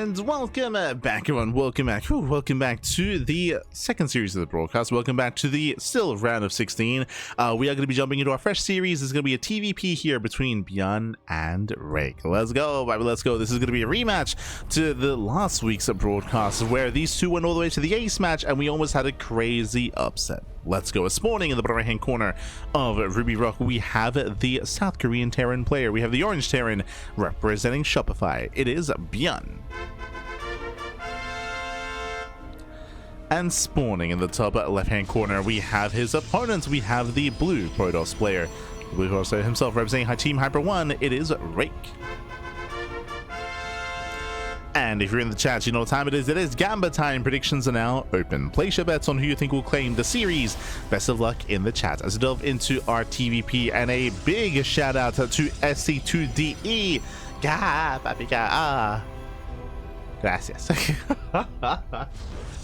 And welcome back, everyone. Welcome back. Welcome back to the second series of the broadcast. Welcome back to the still round of 16. We are going to be jumping into our fresh series. It's going to be a TvP here between ByuN and Rake. Let's go, baby. Let's go. This is going to be a rematch to the last week's broadcast where these two went all the way to the ace match and we almost had a crazy upset. Let's go. Spawning in the bottom right hand corner of Ruby Rock, we have the South Korean Terran player. We have the Orange Terran representing Shopify. It is ByuN. And spawning in the top left hand corner, we have his opponents. We have the blue Protoss player. The blue Protoss himself representing Team Hyper 1. It is Rake. And if you're in the chat, you know what time it is. It is Gamba time. Predictions are now open. Place your bets on who you think will claim the series. Best of luck in the chat as we delve into our TvP. And a big shout out to SC2DE. Gracias.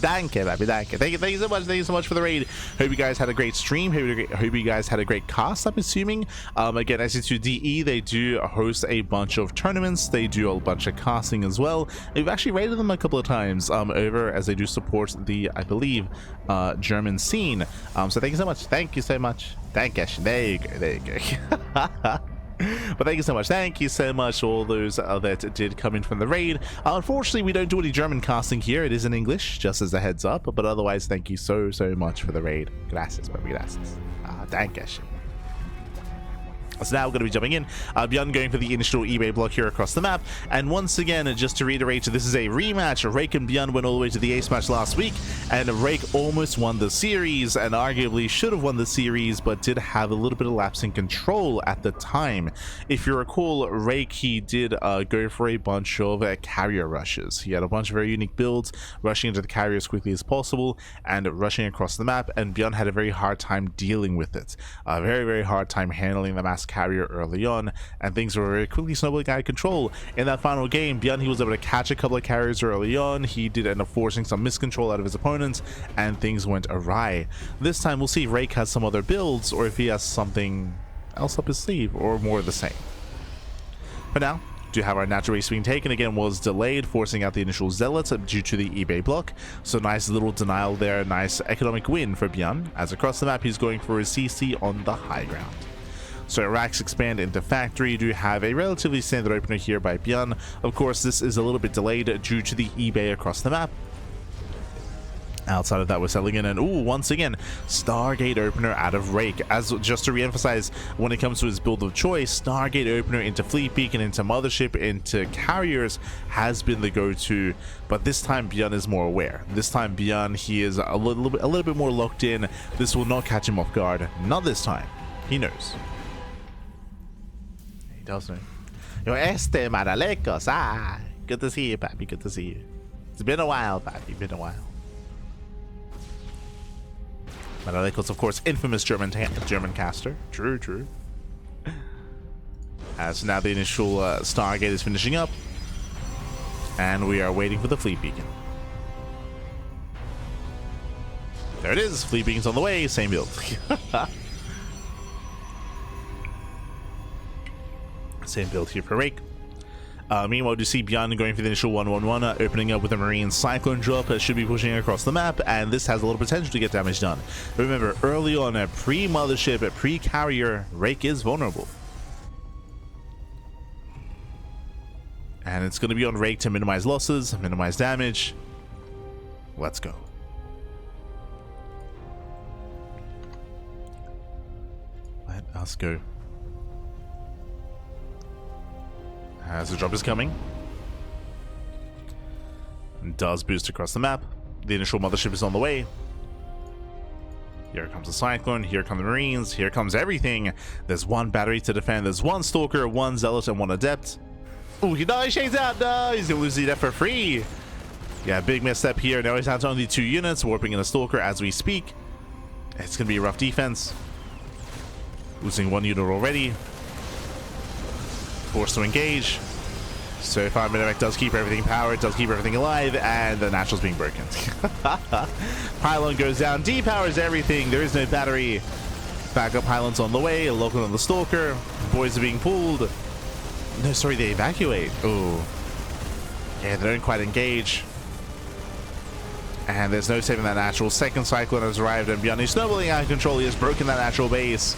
Danke, baby, danke. Thank you so much. Thank you so much for the raid. Hope you guys had a great stream. Hope you guys had a great cast, I'm assuming. Again, SC2DE, they do host a bunch of tournaments. They do a bunch of casting as well. We've actually raided them a couple of times over as they do support the, I believe, German scene. So thank you so much. Thank you so much. Thank you. There you go. There you go. But thank you so much. Thank you so much to all those that did come in from the raid. Unfortunately, we don't do any German casting here. It is in English, just as a heads up. But otherwise, thank you so much for the raid. Gracias, baby, gracias. Danke. So now we're going to be jumping in. ByuN going for the initial eBay block here across the map. And once again, just to reiterate, this is a rematch. Rake and ByuN went all the way to the ace match last week, and Rake almost won the series and arguably should have won the series, but did have a little bit of lapse in control at the time. If you recall, Rake, he did go for a bunch of carrier rushes. He had a bunch of very unique builds, rushing into the carrier as quickly as possible and rushing across the map, and ByuN had a very hard time dealing with it. A very hard time handling the mass carrier early on, and things were very quickly snowballing out of control. In that final game, ByuN, he was able to catch a couple of carriers early on. He did end up forcing some miscontrol out of his opponents, and things went awry. This time we'll see if Rake has some other builds or if he has something else up his sleeve or more of the same. For now, do have our natural race being taken again, was delayed, forcing out the initial zealots due to the eBay block. So nice little denial there, nice economic win for ByuN, as across the map he's going for his CC on the high ground. So racks expand into factory. You do have a relatively standard opener here by ByuN. Of course, this is a little bit delayed due to the eBay across the map. Outside of that, we're settling in, and once again, Stargate opener out of Rake. As just to re-emphasize, when it comes to his build of choice, Stargate opener into Fleet Beacon, into Mothership, into carriers has been the go-to. But this time, ByuN is more aware. This time, ByuN, he is a little bit more locked in. This will not catch him off guard. Not this time. He knows. He does know. Yo, Maralecos. Good to see you, Pappy. Good to see you. It's been a while, Pappy. Been a while. Maralecos, of course, infamous German caster. True. As now the initial Stargate is finishing up, and we are waiting for the Fleet Beacon. There it is. Fleet Beacon's on the way. Same build. Same build here for Rake. Meanwhile, you see ByuN going for the initial 1-1-1, opening up with a Marine Cyclone drop. Should be pushing across the map, and this has a little potential to get damage done. Remember, early on, pre-Mothership, pre-Carrier, Rake is vulnerable. And it's going to be on Rake to minimize losses, minimize damage. Let's go. Let us go. As the drop is coming, does boost across the map. The initial Mothership is on the way. Here comes the Cyclone, here come the Marines, here comes everything. There's one battery to defend, there's one Stalker, one Zealot, and one Adept. He dies, shades out, no, he's gonna lose the Adept for free. Yeah, big misstep here. Now he's down to only 2 units, warping in a Stalker as we speak. It's gonna be a rough defense. Losing 1 unit already. Forced to engage. So far, Minimac does keep everything powered, does keep everything alive, and the natural's being broken. Pylon goes down, depowers everything. There is no battery. Backup pylons on the way, local on the Stalker. Boys are being pulled. No, sorry, they evacuate. Oh. Yeah, they don't quite engage. And there's no saving that natural. Second Cyclone has arrived, and ByuN is snowballing out of control. He has broken that natural base.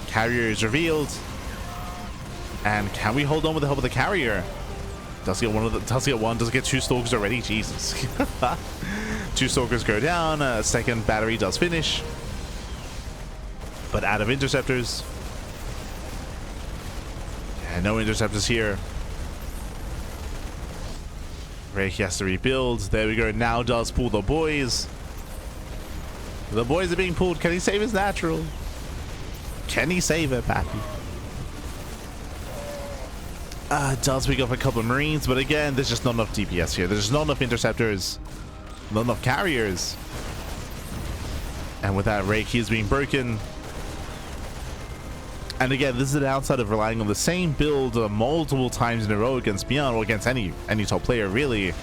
Carrier is revealed. And can we hold on with the help of the carrier? Does get one of the, does get one, does get two Stalkers already? Jesus. Two Stalkers go down. Second battery does finish. But out of interceptors. And no interceptors here. Rake has to rebuild. There we go. Now does pull the boys. The boys are being pulled. Can he save his natural? Can he save it, Pappy? Does pick up a couple of Marines, but again, there's just not enough DPS here. There's not enough interceptors. Not enough carriers. And with that, Rake, he's being broken. And again, this is the downside of relying on the same build multiple times in a row against ByuN, or against any top player, really.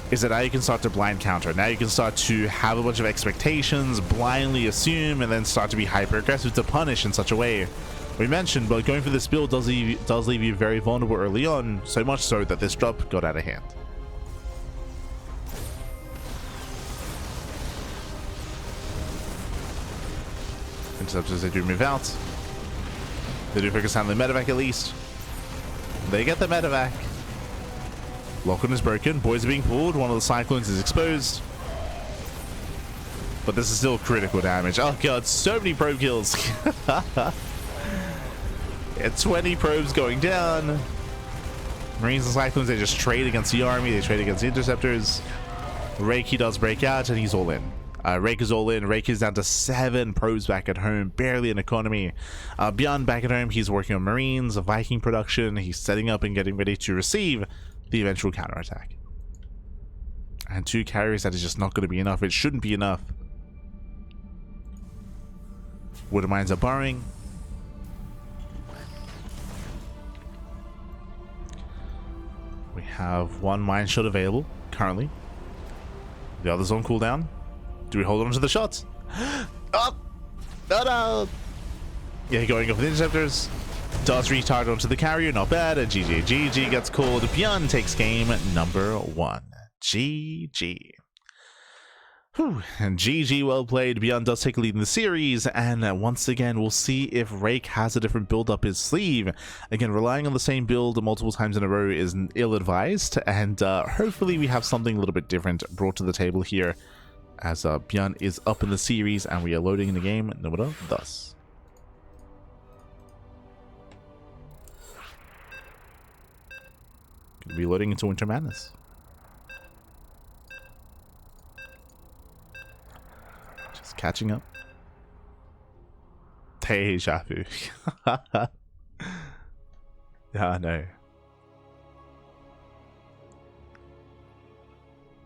Is that now you can start to blind counter. Now you can start to have a bunch of expectations, blindly assume, and then start to be hyper aggressive to punish in such a way. We mentioned, but going for this build does leave you very vulnerable early on, so much so that this drop got out of hand. Interceptors, they do move out. They do focus on the medevac at least. They get the medevac. Lock-on is broken. Boys are being pulled. One of the Cyclones is exposed. But this is still critical damage. Oh god, so many probe kills. Yeah, 20 probes going down. Marines and Cyclones, they just trade against the army. They trade against the interceptors. Rake, he does break out, and he's all in. Rake is all in. Rake is down to 7 probes back at home, barely an economy. ByuN back at home, he's working on Marines, Viking production. He's setting up and getting ready to receive the eventual counterattack. And 2 carriers, that is just not going to be enough. It shouldn't be enough. Water mines are burrowing. We have 1 mine shot available currently. The other's on cooldown. Do we hold on to the shots? Oh! No, no! Yeah, going off the interceptors. Does retard onto the carrier. Not bad. And GG gets called. ByuN takes game number 1. GG. Whew. And GG, well played. ByuN does take a lead in the series, and once again we'll see if Rake has a different build up his sleeve. Again, relying on the same build multiple times in a row is ill-advised, and hopefully we have something a little bit different brought to the table here, as ByuN is up in the series and we are loading in the game number thus. Gonna be loading into Winter Madness. Catching up. Deja vu. Yeah, I know.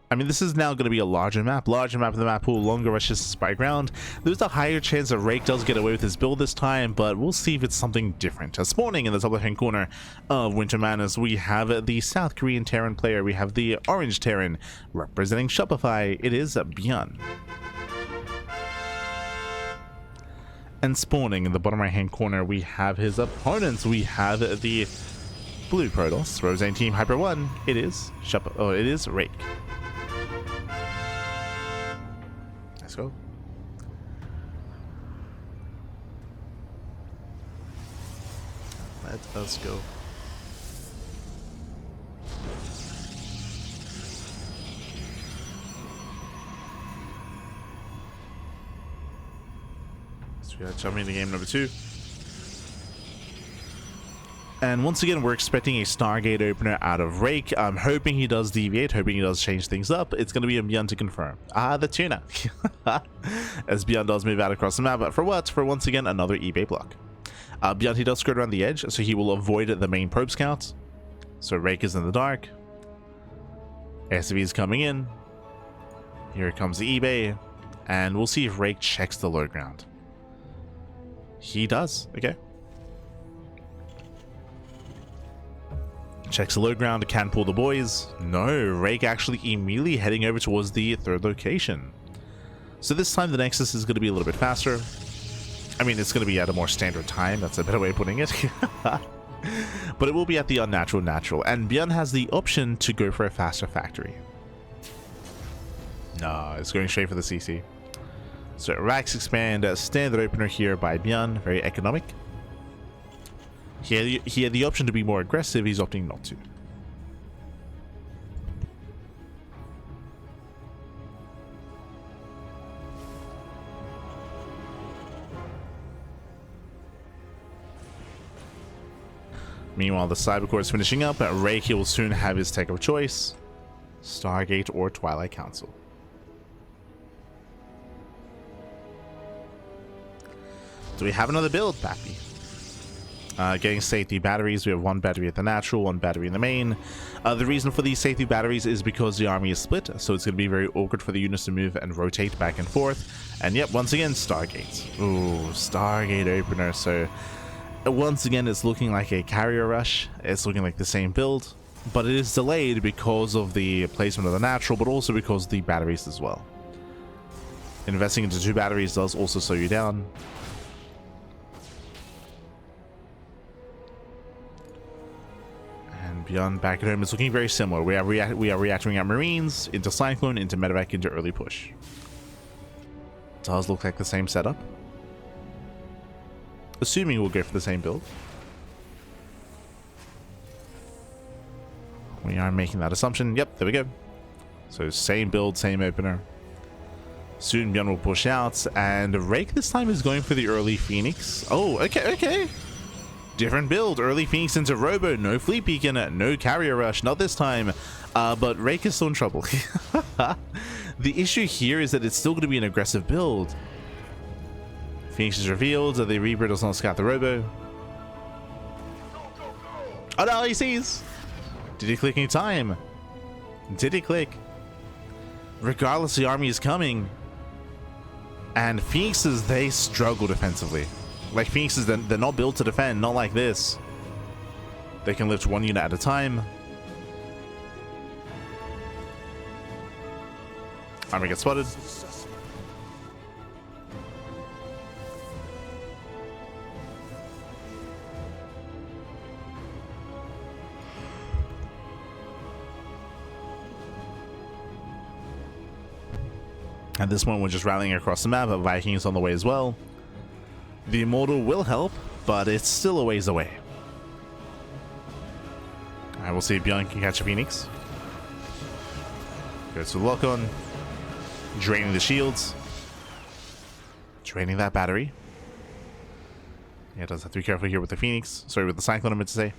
I mean, this is now going to be a larger map. Larger map of the map pool, longer rushes by ground. There's a higher chance that Rake does get away with his build this time, but we'll see if it's something different. Spawning in the top left-hand corner of Winter Madness, we have the South Korean Terran player. We have the Orange Terran representing Shopify. It is ByuN. And spawning in the bottom right hand corner, we have his opponents. We have the blue Protoss, Rosane Team Hyper 1. It is it is Rake. Let's go. Let us go. Jumping into game number 2. And once again, we're expecting a Stargate opener out of Rake. I'm hoping he does deviate, hoping he does change things up. It's going to be a ByuN to confirm. The tuna. As ByuN does move out across the map. But for what? For once again, another eBay block. ByuN, he does skirt around the edge, so he will avoid the main probe scout. So Rake is in the dark. SCV is coming in. Here comes the eBay. And we'll see if Rake checks the low ground. He does. Okay. Checks the low ground. Can pull the boys. No. Rake actually immediately heading over towards the 3rd location. So this time the Nexus is going to be a little bit faster. I mean, it's going to be at a more standard time. That's a better way of putting it. But it will be at the unnatural natural, and ByuN has the option to go for a faster factory. No, it's going straight for the CC. So Rax expand, standard opener here by ByuN, very economic. He had the option to be more aggressive, he's opting not to. Meanwhile, the Cybercore is finishing up. Rake will soon have his tech of choice. Stargate or Twilight Council. Do we have another build, Pappy? Getting safety batteries. We have one battery at the natural, one battery in the main. The reason for these safety batteries is because the army is split, so it's going to be very awkward for the units to move and rotate back and forth. And yep, once again, Stargate. Ooh, Stargate opener. So once again, it's looking like a carrier rush. It's looking like the same build, but it is delayed because of the placement of the natural, but also because of the batteries as well. Investing into 2 batteries does also slow you down. And ByuN back at home is looking very similar. We are reacting at Marines, into Cyclone, into Medevac, into early push. Does look like the same setup. Assuming we'll go for the same build. We are making that assumption. Yep, there we go. So same build, same opener. Soon ByuN will push out, and Rake this time is going for the early Phoenix. Oh, okay. Different build. Early Phoenix into Robo. No Fleet Beacon, no Carrier Rush. Not this time. But Rake is still in trouble. The issue here is that it's still going to be an aggressive build. Phoenix is revealed. The Reaper does not scout the Robo. Oh no, he sees. Did he click in time? Did he click? Regardless, the army is coming. And Phoenixes, they struggle defensively. Like Phoenixes, they're not built to defend, not like this. They can lift 1 unit at a time. Army gets spotted. At this point, we're just rallying across the map. Vikings on the way as well. The Immortal will help, but it's still a ways away. I will see if ByuN can catch a Phoenix. Goes to the lock-on. Draining the shields. Draining that battery. Yeah, does have to be careful here with the Phoenix. Sorry, with the Cyclone, I meant to say.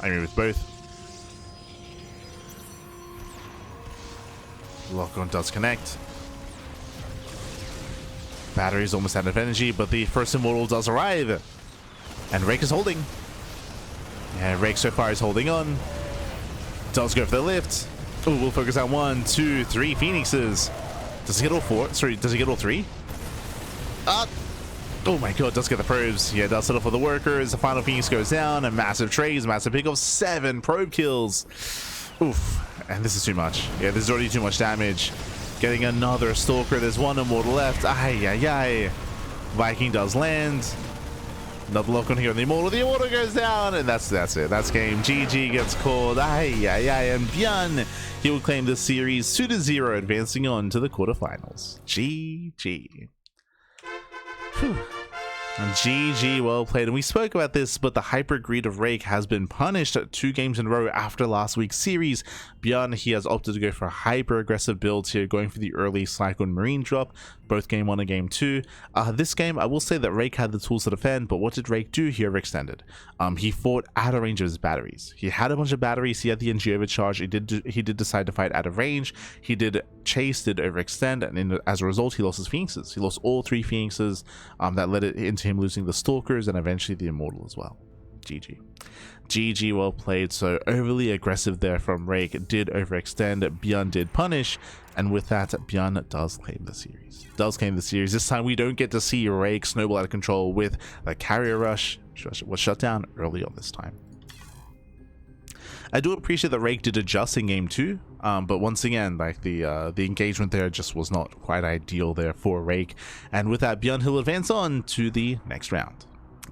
I mean, with both. Lock-on does connect. Battery's almost out of energy, but the first Immortal does arrive. And Rake is holding. Yeah, Rake so far is holding on. Does go for the lift. Oh, we'll focus on 1, 2, 3 Phoenixes. Does he get all 4? Sorry, does he get all 3? Oh my god, does get the probes. Yeah, does settle for the workers. The final Phoenix goes down. And massive trades, massive pick of 7 probe kills. Oof. And this is too much. Yeah, this is already too much damage. Getting another Stalker. There's 1 Immortal left. Ay. Viking does land. Another lock on here on the Immortal. The Immortal goes down. And that's it. That's game. GG gets called. Ay. And ByuN, he will claim this series 2-0, advancing on to the quarterfinals. GG. Whew. GG, well played. And we spoke about this, but the hyper greed of Rake has been punished 2 games in a row after last week's series. ByuN, he has opted to go for a hyper aggressive build here, going for the early Cyclone Marine drop, both game 1 and game 2. This game, I will say that Rake had the tools to defend, but what did Rake do here overextended? He fought out of range of his batteries. He had a bunch of batteries, he had the NG overcharge, he did decide to fight out of range, he did chase, did overextend, and as a result, he lost his Phoenixes. He lost all 3 Phoenixes. That led it into him losing the Stalkers and eventually the Immortal as well. GG, well played. So overly aggressive there from Rake, did overextend, ByuN did punish, and with that, ByuN does claim the series. This time we don't get to see Rake snowball out of control with the carrier rush, which was shut down early on this time. I do appreciate that Rake did adjust in game 2, but once again, like the engagement there just was not quite ideal there for Rake. And with that, ByuN will advance on to the next round.